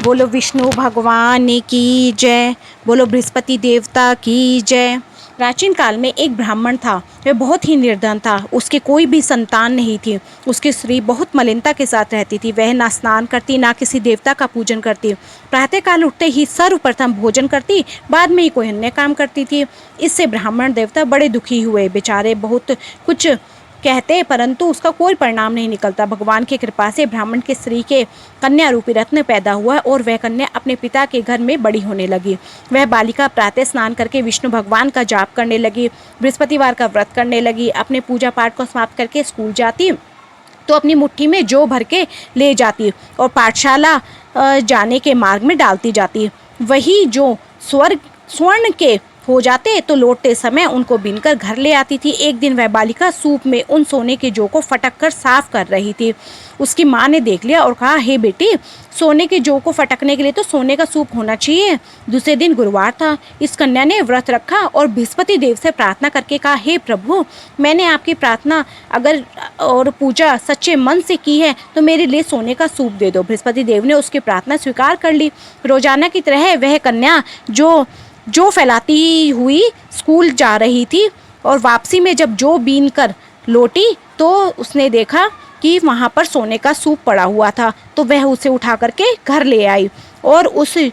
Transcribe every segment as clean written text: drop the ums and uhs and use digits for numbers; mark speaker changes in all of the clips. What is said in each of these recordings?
Speaker 1: बोलो विष्णु भगवान की जय। बोलो बृहस्पति देवता की जय। प्राचीन काल में एक ब्राह्मण था। वह बहुत ही निर्धन था। उसके कोई भी संतान नहीं थी। उसकी स्त्री बहुत मलिनता के साथ रहती थी। वह ना स्नान करती, ना किसी देवता का पूजन करती। प्रातःकाल उठते ही सर्वप्रथम भोजन करती, बाद में ही कोई अन्य काम करती थी। इससे ब्राह्मण देवता बड़े दुखी हुए। बेचारे बहुत कुछ कहते, परंतु उसका कोई परिणाम नहीं निकलता। भगवान की कृपा से ब्राह्मण के स्त्री के कन्या रूपी रत्न पैदा हुआ और वह कन्या अपने पिता के घर में बड़ी होने लगी। वह बालिका प्रातः स्नान करके विष्णु भगवान का जाप करने लगी, बृहस्पतिवार का व्रत करने लगी। अपने पूजा पाठ को समाप्त करके स्कूल जाती तो अपनी मुट्ठी में जौ भर के ले जाती और पाठशाला जाने के मार्ग में डालती जाती। वही जो स्वर्ण के हो जाते तो लौटते समय उनको बीनकर घर ले आती थी। एक दिन वह बालिका सूप में उन सोने के जौ को फटक कर साफ कर रही थी। उसकी माँ ने देख लिया और कहा, हे बेटी, सोने के जौ को फटकने के लिए तो सोने का सूप होना चाहिए। दूसरे दिन गुरुवार था। इस कन्या ने व्रत रखा और बृहस्पति देव से प्रार्थना करके कहा, हे प्रभु, मैंने आपकी प्रार्थना अगर और पूजा सच्चे मन से की है तो मेरे लिए सोने का सूप दे दो। बृहस्पति देव ने उसकी प्रार्थना स्वीकार कर ली। रोजाना की तरह वह कन्या जो फैलाती हुई स्कूल जा रही थी और वापसी में जब जो बीन कर लौटी तो उसने देखा कि वहाँ पर सोने का सूप पड़ा हुआ था। तो वह उसे उठा करके घर ले आई और उसमें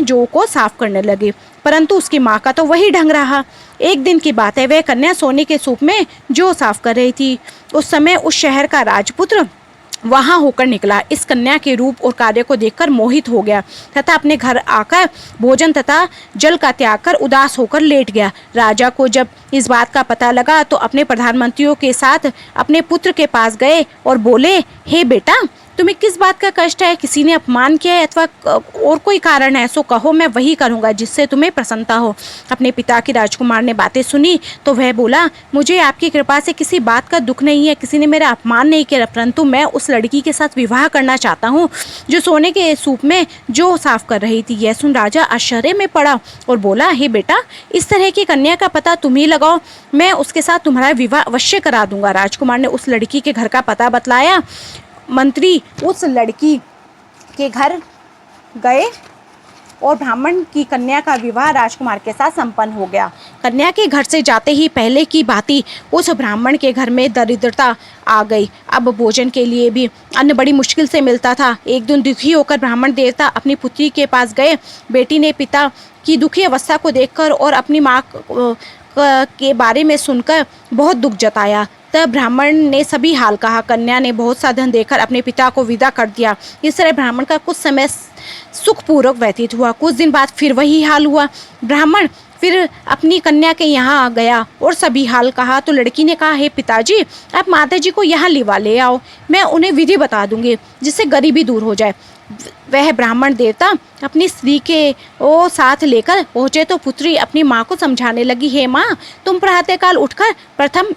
Speaker 1: जौ को साफ करने लगी, परंतु उसकी माँ का तो वही ढंग रहा। एक दिन की बात है, वह कन्या सोने के सूप में जौ साफ कर रही थी। उस समय उस शहर का राजपुत्र वहां होकर निकला। इस कन्या के रूप और कार्य को देखकर मोहित हो गया तथा अपने घर आकर भोजन तथा जल का त्याग कर उदास होकर लेट गया। राजा को जब इस बात का पता लगा तो अपने प्रधानमंत्रियों के साथ अपने पुत्र के पास गए और बोले, हे बेटा, तुम्हें किस बात का कष्ट है? किसी ने अपमान किया है अथवा और कोई कारण है? सो कहो, मैं वही करूँगा जिससे तुम्हें प्रसन्नता हो। अपने पिता की राजकुमार ने बातें सुनी तो वह बोला, मुझे आपकी कृपा से किसी बात का दुख नहीं है। किसी ने मेरा अपमान नहीं किया, परंतु मैं उस लड़की के साथ विवाह करना चाहता हूँ जो सोने के सूप में जो साफ कर रही थी। यह सुन राजा आश्चर्य में पड़ा और बोला, हे बेटा, इस तरह की कन्या का पता तुम ही लगाओ, मैं उसके साथ तुम्हारा विवाह अवश्य करा दूंगा। राजकुमार ने उस लड़की के घर का पता बतलाया। मंत्री उस लड़की के घर गए और ब्राह्मण की कन्या का विवाह राजकुमार के साथ संपन्न हो गया। कन्या के घर से जाते ही पहले की भांति उस ब्राह्मण के घर में दरिद्रता आ गई। अब भोजन के लिए भी अन्न बड़ी मुश्किल से मिलता था। एक दिन दुखी होकर ब्राह्मण देवता अपनी पुत्री के पास गए। बेटी ने पिता की दुखी अवस्था को देखकर और अपनी माँ के बारे में सुनकर बहुत दुख जताया। तब ब्राह्मण ने सभी हाल कहा। कन्या ने बहुत सा धन देकर अपने पिता को विदा कर दिया। इस तरह ब्राह्मण का कुछ समय सुखपूर्वक व्यतीत हुआ। कुछ दिन बाद फिर वही हाल हुआ। ब्राह्मण फिर अपनी कन्या के यहाँ आ गया और सभी हाल कहा। तो लड़की ने कहा, हे पिताजी, आप माताजी को यहाँ लिवा ले आओ, मैं उन्हें विधि बता दूंगी जिससे गरीबी दूर हो जाए। वह ब्राह्मण देवता अपनी स्त्री के साथ लेकर पहुँचे तो पुत्री अपनी माँ को समझाने लगी, हे माँ, तुम प्रातःकाल उठकर प्रथम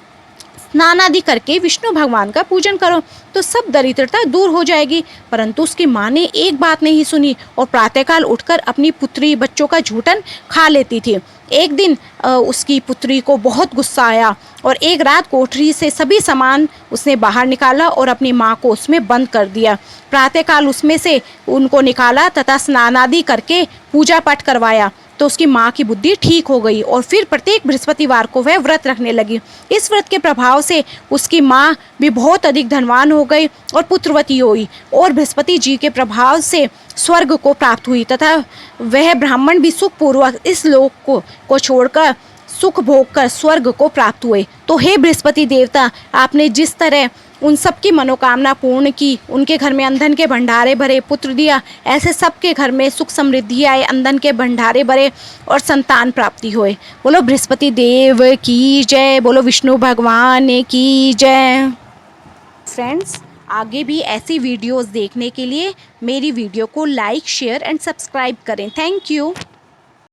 Speaker 1: स्नान आदि करके विष्णु भगवान का पूजन करो तो सब दरिद्रता दूर हो जाएगी। परंतु उसकी माँ ने एक बात नहीं सुनी और प्रातःकाल उठकर अपनी पुत्री बच्चों का झूठन खा लेती थी। एक दिन उसकी पुत्री को बहुत गुस्सा आया और एक रात कोठरी से सभी सामान उसने बाहर निकाला और अपनी माँ को उसमें बंद कर दिया। प्रातःकाल उसमें से उनको निकाला तथा स्नान आदि करके पूजा पाठ करवाया तो उसकी माँ की बुद्धि ठीक हो गई और फिर प्रत्येक बृहस्पतिवार को वह व्रत रखने लगी। इस व्रत के प्रभाव से उसकी माँ भी बहुत अधिक धनवान हो गई और पुत्रवती हुई और बृहस्पति जी के प्रभाव से स्वर्ग को प्राप्त हुई तथा वह ब्राह्मण भी सुखपूर्वक इस लोक को छोड़कर सुख भोग कर स्वर्ग को प्राप्त हुए। तो हे बृहस्पति देवता, आपने जिस तरह उन सबकी मनोकामना पूर्ण की, उनके घर में अंधन के भंडारे भरे, पुत्र दिया, ऐसे सबके घर में सुख समृद्धि आए, अंधन के भंडारे भरे और संतान प्राप्ति होए। बोलो बृहस्पति देव की जय। बोलो विष्णु भगवान की जय। फ्रेंड्स, आगे भी ऐसी वीडियोस देखने के लिए मेरी वीडियो को लाइक, शेयर एंड सब्सक्राइब करें। Thank you.